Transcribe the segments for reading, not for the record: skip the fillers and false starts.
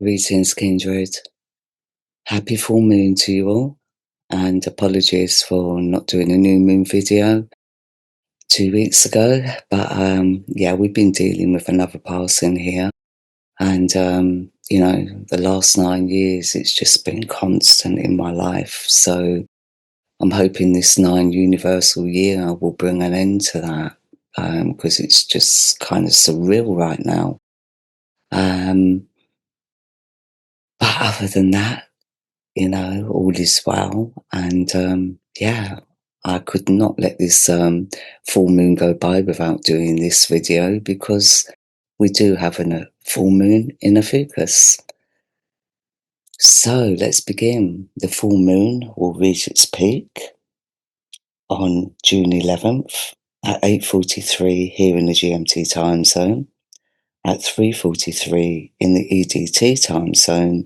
Greetings, kindred. Happy full moon to you all, and apologies for not doing a new moon video 2 weeks ago. But yeah, we've been dealing with another passing here, and the last 9 years it's just been constant in my life. So I'm hoping this 9 universal year will bring an end to that, because it's just kind of surreal right now. But other than that, all is well. And yeah, I could not let this full moon go by without doing this video because we do have a full moon in Ophiuchus. So let's begin. The full moon will reach its peak on June 11th at 8:43 here in the GMT time zone, at 3:43 in the EDT time zone,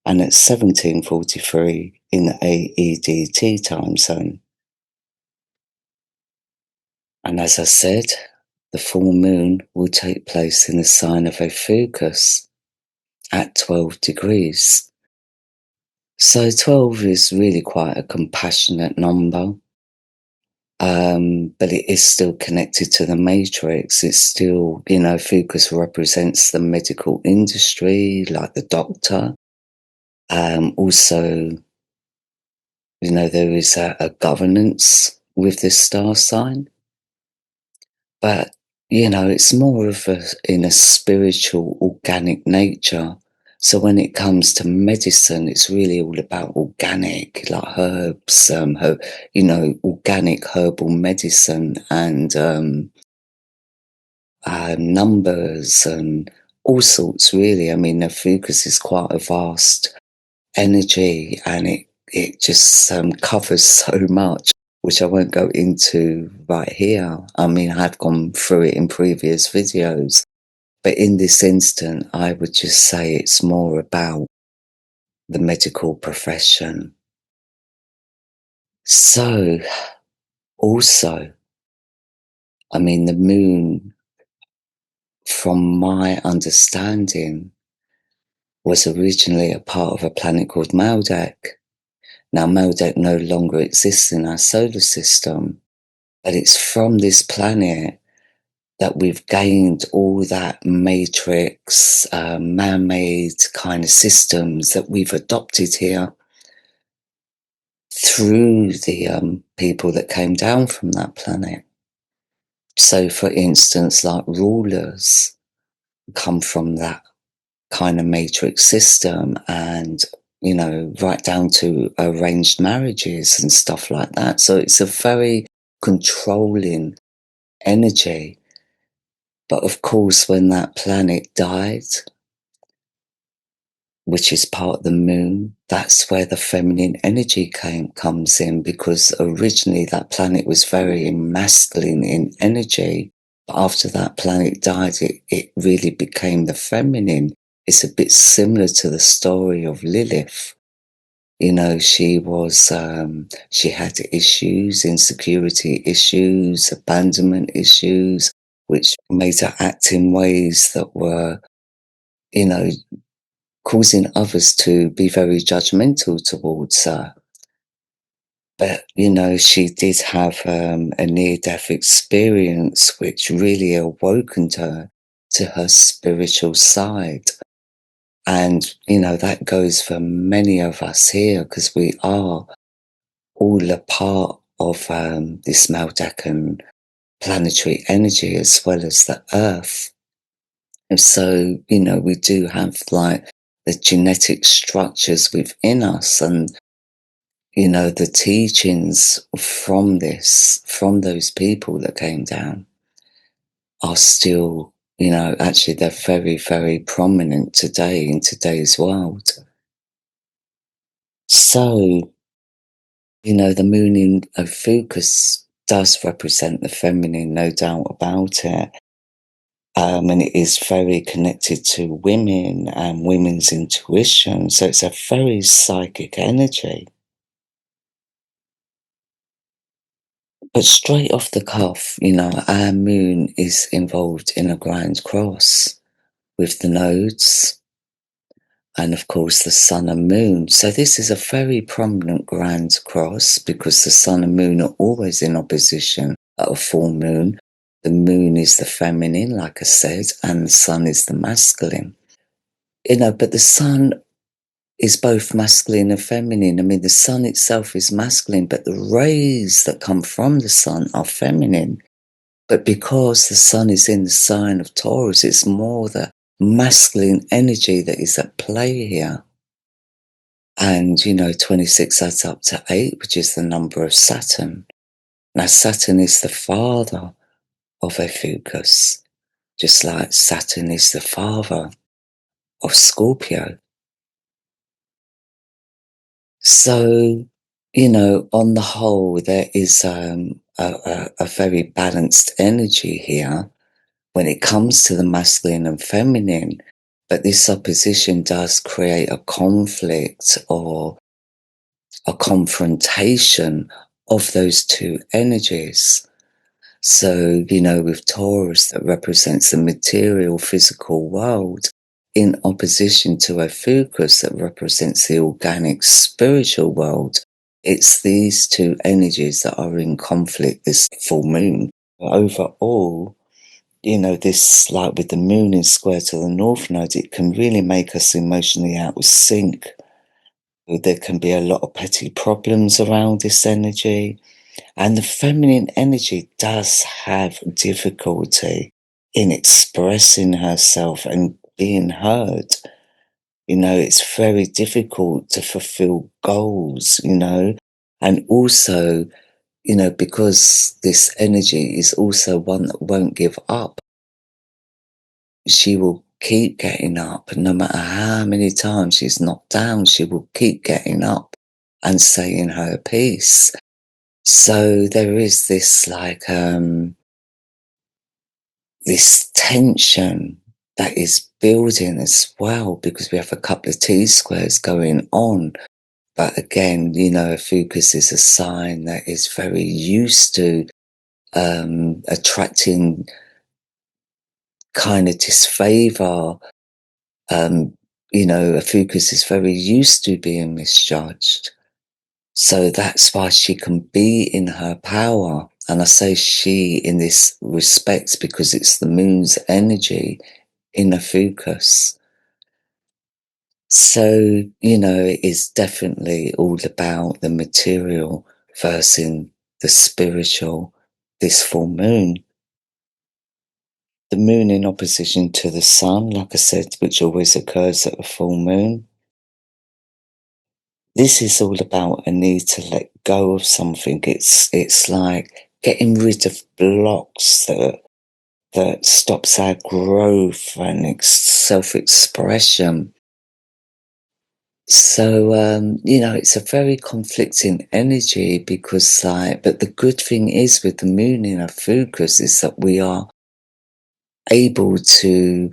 and at 17:43 in the AEDT time zone. And as I said, the full moon will take place in the sign of Ophiuchus at 12 degrees. So 12 is really quite a compassionate number, but it is still connected to the matrix. It's still, Ophiuchus represents the medical industry, like the doctor. Also, there is a governance with this star sign, but it's more of in a spiritual, organic nature. So when it comes to medicine, it's really all about organic, like herbs, organic herbal medicine, and numbers and all sorts. Really, I mean, the focus is quite a vast energy, and it just covers so much, which I won't go into right here. I mean, I've gone through it in previous videos, but in this instant, I would just say it's more about the medical profession. So, also, I mean, the moon, from my understanding, was originally a part of a planet called Maldak. Now, Maldak no longer exists in our solar system, but it's from this planet that we've gained all that matrix, man-made kind of systems that we've adopted here through the people that came down from that planet. So, for instance, like rulers come from that kind of matrix system, and right down to arranged marriages and stuff like that. So it's a very controlling energy. But of course, when that planet died, which is part of the moon, that's where the feminine energy comes in, because originally that planet was very masculine in energy. But after that planet died, it really became the feminine. It's a bit similar to the story of Lilith. She was, she had issues, insecurity issues, abandonment issues, which made her act in ways that were, causing others to be very judgmental towards her. But, she did have a near-death experience which really awokened her to her spiritual side. And, that goes for many of us here, because we are all a part of this Maldakan planetary energy as well as the Earth. And so, we do have like the genetic structures within us, and, the teachings from those people that came down are still, actually they're very, very prominent today in today's world. So, the moon in Ophiuchus does represent the feminine, no doubt about it. And it is very connected to women and women's intuition. So it's a very psychic energy. But straight off the cuff, our moon is involved in a grand cross with the nodes. and of course the sun and moon. So this is a very prominent grand cross because the sun and moon are always in opposition at a full moon. The moon is the feminine, like I said, and the sun is the masculine. But the sun is both masculine and feminine. I mean, the sun itself is masculine, but the rays that come from the sun are feminine. But because the sun is in the sign of Taurus, it's more the masculine energy that is at play here. And, 26 adds up to 8, which is the number of Saturn. Now, Saturn is the father of Ophiuchus, just like Saturn is the father of Scorpio. So, on the whole, there is a very balanced energy here when it comes to the masculine and feminine. But this opposition does create a conflict or a confrontation of those two energies. So, with Taurus that represents the material physical world in opposition to Ophiuchus that represents the organic spiritual world, it's these two energies that are in conflict this full moon. Overall, this, like with the moon in square to the north node, it can really make us emotionally out of sync. There can be a lot of petty problems around this energy. And the feminine energy does have difficulty in expressing herself and being heard. It's very difficult to fulfill goals, and also, because this energy is also one that won't give up. She will keep getting up no matter how many times she's knocked down. She will keep getting up and saying her piece. So there is this this tension that is building as well because we have a couple of T-squares going on. But again, Ophiuchus is a sign that is very used to attracting kind of disfavor. Ophiuchus is very used to being misjudged. So that's why she can be in her power. And I say she in this respect because it's the moon's energy in Ophiuchus. So, it is definitely all about the material versus the spiritual this full moon. The moon in opposition to the sun, like I said, which always occurs at a full moon. This is all about a need to let go of something. It's like getting rid of blocks that stops our growth and self-expression. So, it's a very conflicting energy because, but the good thing is with the moon in Ophiuchus is that we are able to,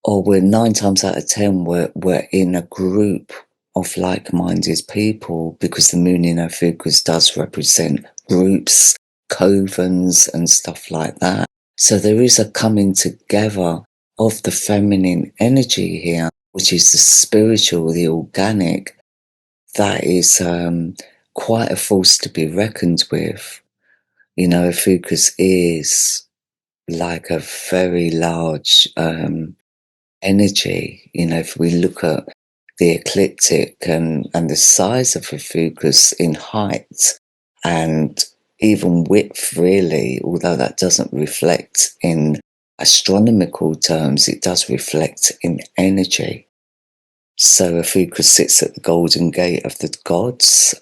or we're 9 times out of 10, we're in a group of like-minded people because the moon in Ophiuchus does represent groups, covens, and stuff like that. So there is a coming together of the feminine energy here, which is the spiritual, the organic, that is quite a force to be reckoned with. Ophiuchus is like a very large energy. If we look at the ecliptic and the size of Ophiuchus in height and even width, really, although that doesn't reflect in astronomical terms, it does reflect in energy. So Ophiuchus sits at the golden gate of the gods,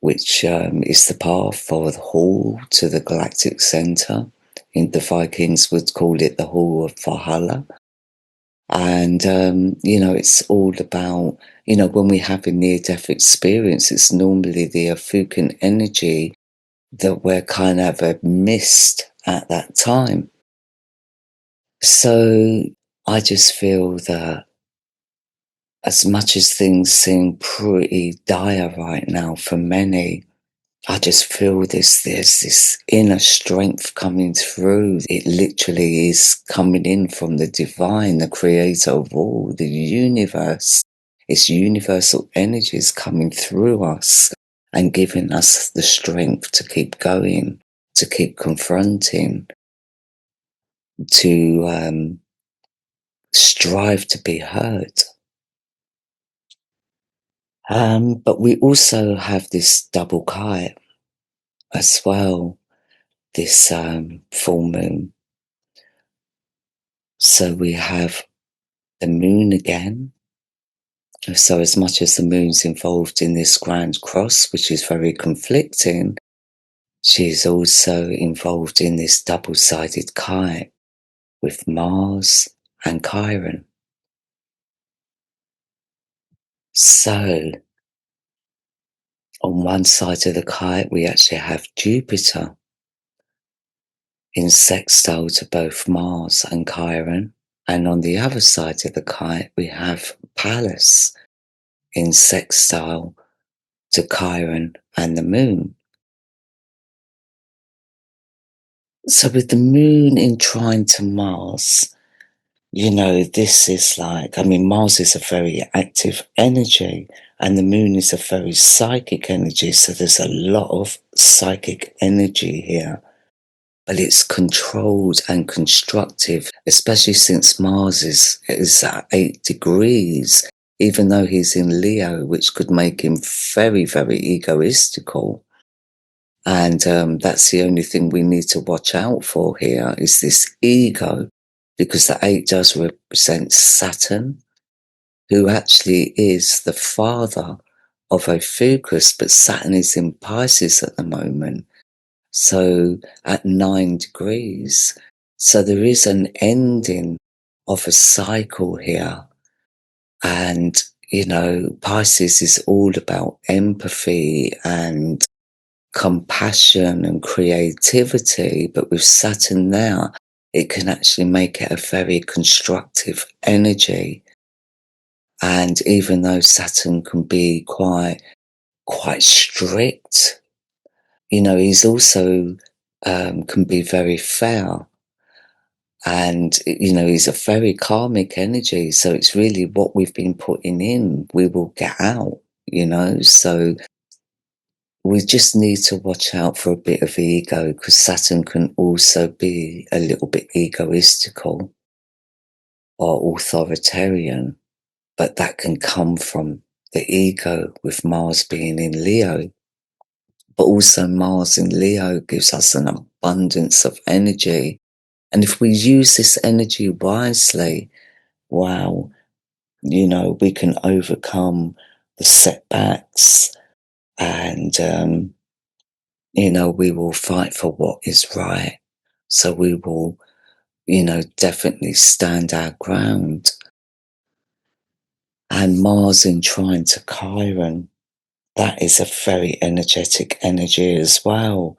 which is the path or the hall to the galactic center. The Vikings would call it the Hall of Valhalla. And, it's all about, when we have a near-death experience, it's normally the Ophiuchian energy that we're kind of missed at that time. So I just feel that as much as things seem pretty dire right now for many, I just feel there's this inner strength coming through. It literally is coming in from the divine, the creator of all, the universe. It's universal energies coming through us and giving us the strength to keep going, to keep confronting, to strive to be heard. But we also have this double kite as well, this full moon. So we have the moon again. So as much as the moon's involved in this grand cross, which is very conflicting, she's also involved in this double-sided kite with Mars and Chiron. So on one side of the kite, we actually have Jupiter in sextile to both Mars and Chiron. And on the other side of the kite, we have Pallas in sextile to Chiron and the moon. So with the moon in trine to Mars, this is like, Mars is a very active energy and the moon is a very psychic energy. So there's a lot of psychic energy here, but it's controlled and constructive, especially since Mars is at 8 degrees, even though he's in Leo, which could make him very, very egoistical. And that's the only thing we need to watch out for here is this ego, because the 8 does represent Saturn, who actually is the father of Ophiuchus, but Saturn is in Pisces at the moment, so at 9 degrees. So there is an ending of a cycle here. And, Pisces is all about empathy and compassion and creativity, but with Saturn now, it can actually make it a very constructive energy. And even though Saturn can be quite strict, he's also can be very fair. And, he's a very karmic energy. So it's really what we've been putting in, we will get out, So we just need to watch out for a bit of ego, because Saturn can also be a little bit egoistical or authoritarian, but that can come from the ego with Mars being in Leo. But also Mars in Leo gives us an abundance of energy. And if we use this energy wisely, wow, we can overcome the setbacks and, we will fight for what is right. So we will, definitely stand our ground. And Mars in trine to Chiron, that is a very energetic energy as well.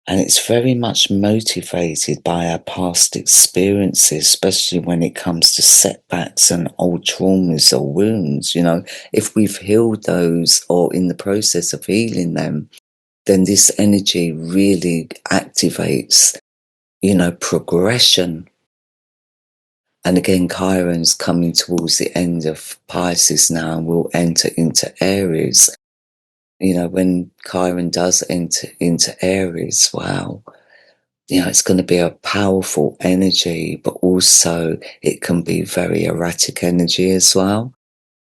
And it's very much motivated by our past experiences, especially when it comes to setbacks and old traumas or wounds. If we've healed those or in the process of healing them, then this energy really activates, progression. And again, Chiron's coming towards the end of Pisces now and will enter into Aries. When Chiron does enter into Aries, wow, it's going to be a powerful energy, but also it can be very erratic energy as well.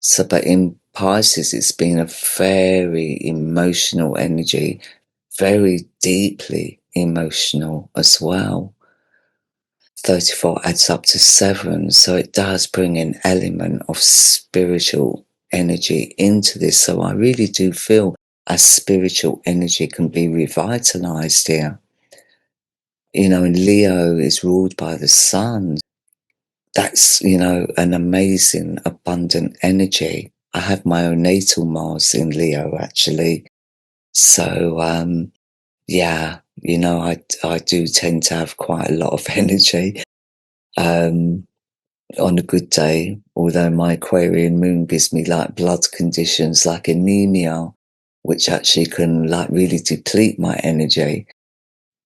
So, but in Pisces, it's been a very emotional energy, very deeply emotional as well. 34 adds up to 7, so it does bring an element of spiritual energy into this. So I really do feel a spiritual energy can be revitalized here. And Leo is ruled by the sun. That's, an amazing, abundant energy. I have my own natal Mars in Leo, actually. So, yeah, I do tend to have quite a lot of energy on a good day, although my Aquarian moon gives me like blood conditions like anemia. which actually can like really deplete my energy.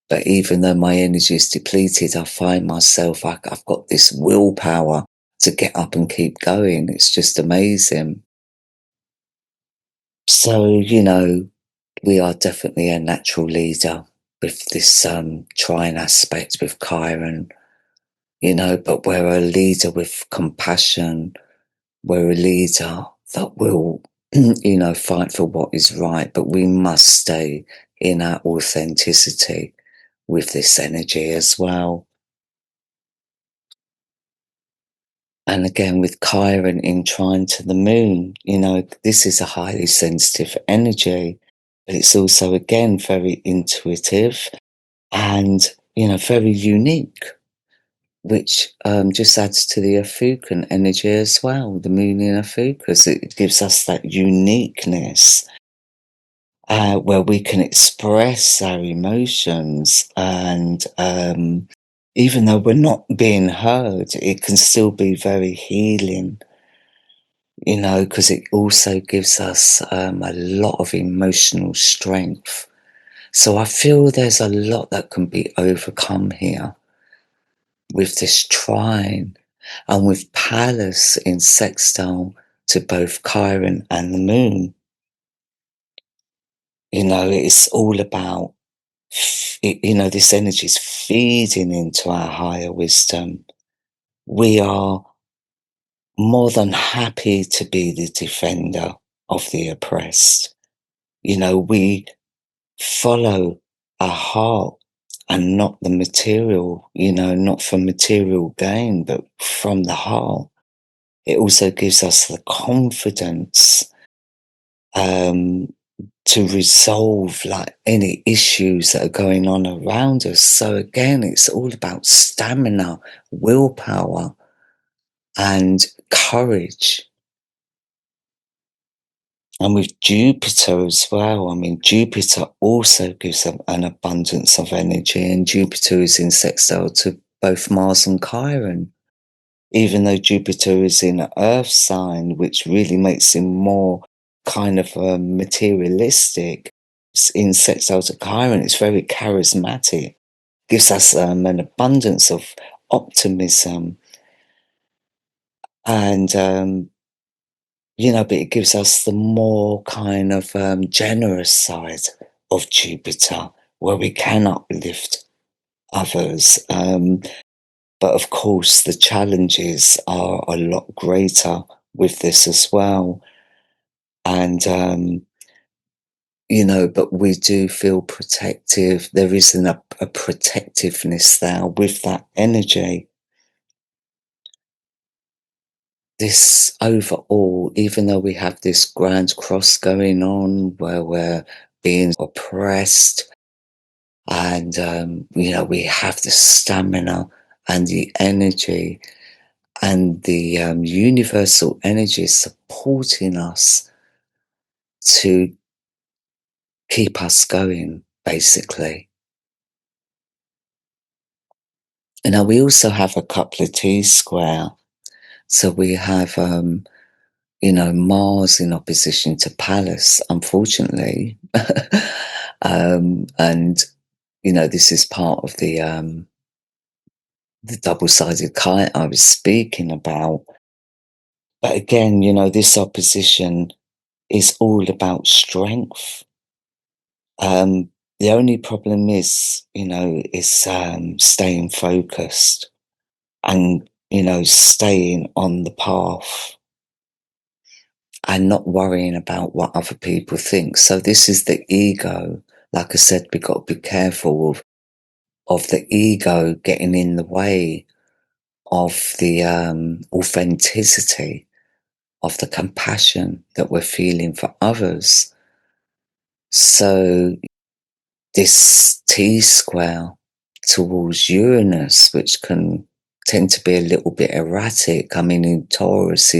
But even though my energy is depleted, I find myself, I've got this willpower to get up and keep going. It's just amazing. So, we are definitely a natural leader with this trine aspect with Chiron, but we're a leader with compassion. We're a leader that will, fight for what is right, but we must stay in our authenticity with this energy as well. And again, with Chiron in trine to the moon, this is a highly sensitive energy, but it's also, again, very intuitive and, very unique, which just adds to the Ophiuchian energy as well, the moon in Ophiuchus. It gives us that uniqueness where we can express our emotions and even though we're not being heard, it can still be very healing, because it also gives us a lot of emotional strength. So I feel there's a lot that can be overcome here with this trine and with Pallas in sextile to both Chiron and the moon. It's all about, this energy is feeding into our higher wisdom. We are more than happy to be the defender of the oppressed. We follow our heart and not the material, not for material gain, but from the heart. It also gives us the confidence um, to resolve like any issues that are going on around us. So again, it's all about stamina, willpower, and courage. And with Jupiter as well, I mean, Jupiter also gives an abundance of energy, and Jupiter is in sextile to both Mars and Chiron. Even though Jupiter is in an earth sign, which really makes him more kind of materialistic, in sextile to Chiron, it's very charismatic, gives us an abundance of optimism and but it gives us the more kind of generous side of Jupiter, where we can uplift others. But of course, the challenges are a lot greater with this as well. And, but we do feel protective. There is a protectiveness there with that energy. This overall, even though we have this grand cross going on where we're being oppressed and, we have the stamina and the energy and the universal energy supporting us to keep us going, basically. And now we also have a couple of T square. So we have, Mars in opposition to Pallas, unfortunately. And, this is part of the double-sided kite I was speaking about. But again, this opposition is all about strength. The only problem is staying focused and, staying on the path and not worrying about what other people think. So this is the ego. Like I said, we got to be careful of the ego getting in the way of the authenticity, of the compassion that we're feeling for others. So this T square towards Uranus, which can tend to be a little bit erratic. I mean, in Taurus,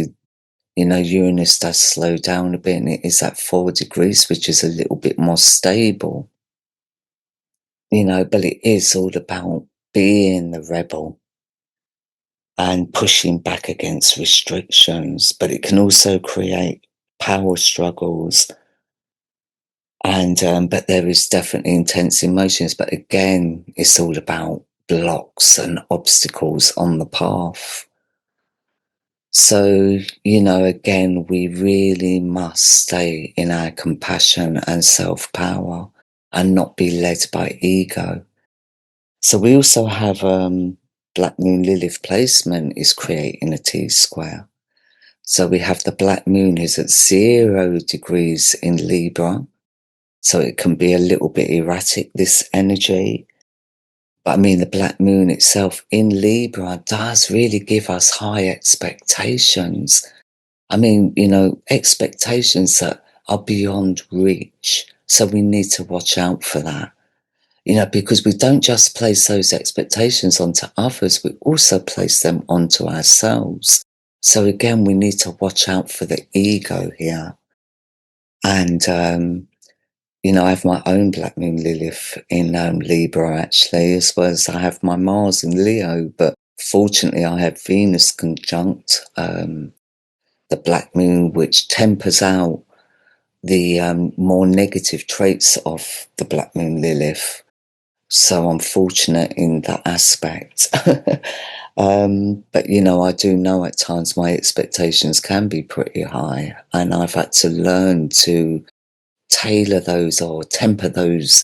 Uranus does slow down a bit and it is at 4 degrees, which is a little bit more stable, but it is all about being the rebel and pushing back against restrictions, but it can also create power struggles And but there is definitely intense emotions. But again, it's all about blocks and obstacles on the path. So, again, we really must stay in our compassion and self power and not be led by ego. So, we also have Black Moon Lilith placement is creating a T square. So, we have the Black Moon is at 0 degrees in Libra. So, it can be a little bit erratic, this energy. But I mean, the Black Moon itself in Libra does really give us high expectations. I mean, expectations that are beyond reach. So we need to watch out for that, because we don't just place those expectations onto others, we also place them onto ourselves. So again, we need to watch out for the ego here. And, I have my own Black Moon Lilith in Libra, actually, as well as I have my Mars in Leo. But fortunately, I have Venus conjunct the Black Moon, which tempers out the more negative traits of the Black Moon Lilith. So I'm fortunate in that aspect. But, I do know at times my expectations can be pretty high, and I've had to learn to tailor those or temper those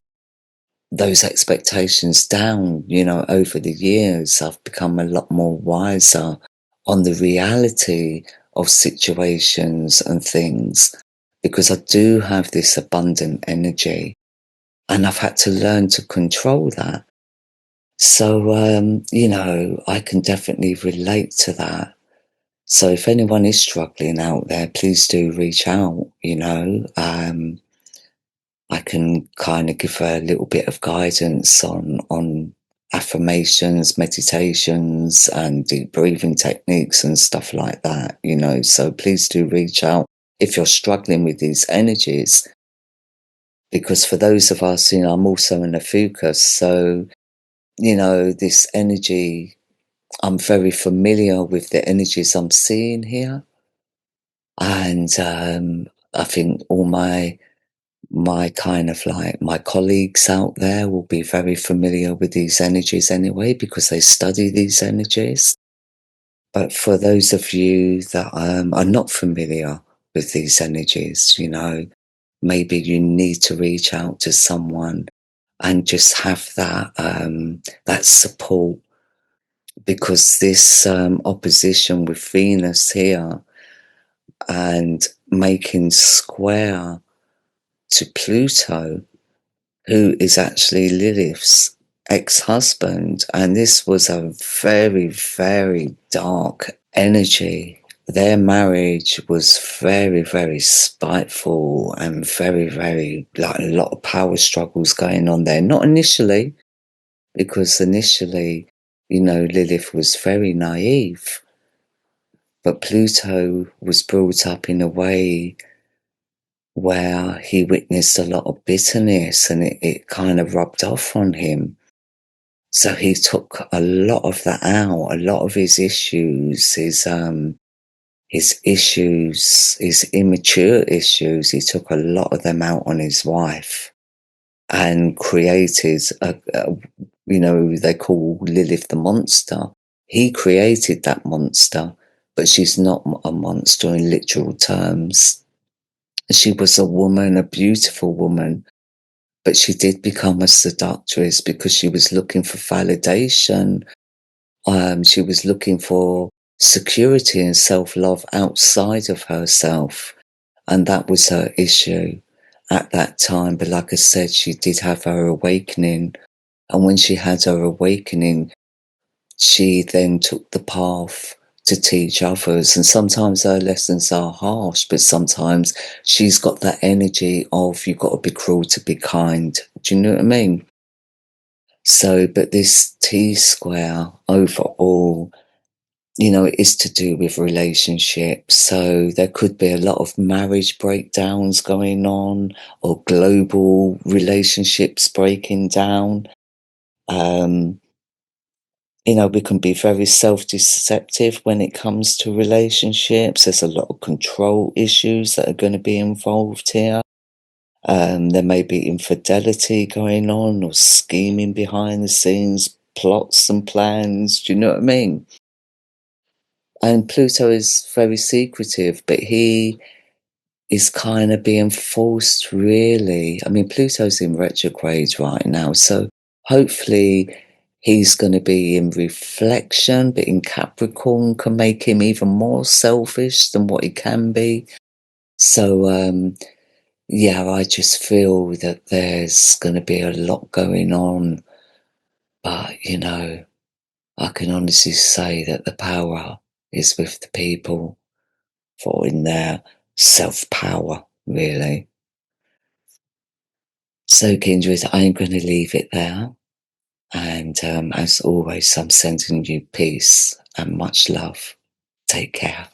expectations down. Over the years, I've become a lot more wiser on the reality of situations and things, because I do have this abundant energy and I've had to learn to control that. So, I can definitely relate to that. So if anyone is struggling out there, please do reach out. I can kind of give a little bit of guidance on affirmations, meditations, and deep breathing techniques and stuff like that. So please do reach out if you're struggling with these energies, because for those of us, I'm also an Ophiuchus, so this energy, I'm very familiar with the energies I'm seeing here, and I think all my kind of like my colleagues out there will be very familiar with these energies anyway, because they study these energies. But for those of you that are not familiar with these energies, maybe you need to reach out to someone and just have that support, because this opposition with Venus here and making square to Pluto, who is actually Lilith's ex-husband. And this was a very, very dark energy. Their marriage was very, very spiteful and very, very, like, a lot of power struggles going on there. Not initially, because initially, Lilith was very naive, but Pluto was brought up in a way where he witnessed a lot of bitterness, and it kind of rubbed off on him. So he took a lot of that out, a lot of his issues, his immature issues. He took a lot of them out on his wife and created they call Lilith the monster. He created that monster, but she's not a monster in literal terms. She was a woman, a beautiful woman, but she did become a seductress because she was looking for validation. She was looking for security and self-love outside of herself. And that was her issue at that time. But like I said, she did have her awakening. And when she had her awakening, she then took the path to teach others. And sometimes her lessons are harsh, but sometimes she's got that energy of, you've got to be cruel to be kind. Do you know what I mean? So, but this T square overall, it is to do with relationships. So there could be a lot of marriage breakdowns going on, or global relationships breaking down. We can be very self-deceptive when it comes to relationships. There's a lot of control issues that are going to be involved here. There may be infidelity going on or scheming behind the scenes, plots and plans. Do you know what I mean? And Pluto is very secretive, but he is kind of being forced, really. I mean, Pluto's in retrograde right now, so hopefully he's going to be in reflection, but in Capricorn can make him even more selfish than what he can be. So, yeah, I just feel that there's going to be a lot going on, but I can honestly say that the power is with the people for in their self-power, really. So, Kindred, I'm going to leave it there. And as always, I'm sending you peace and much love. Take care.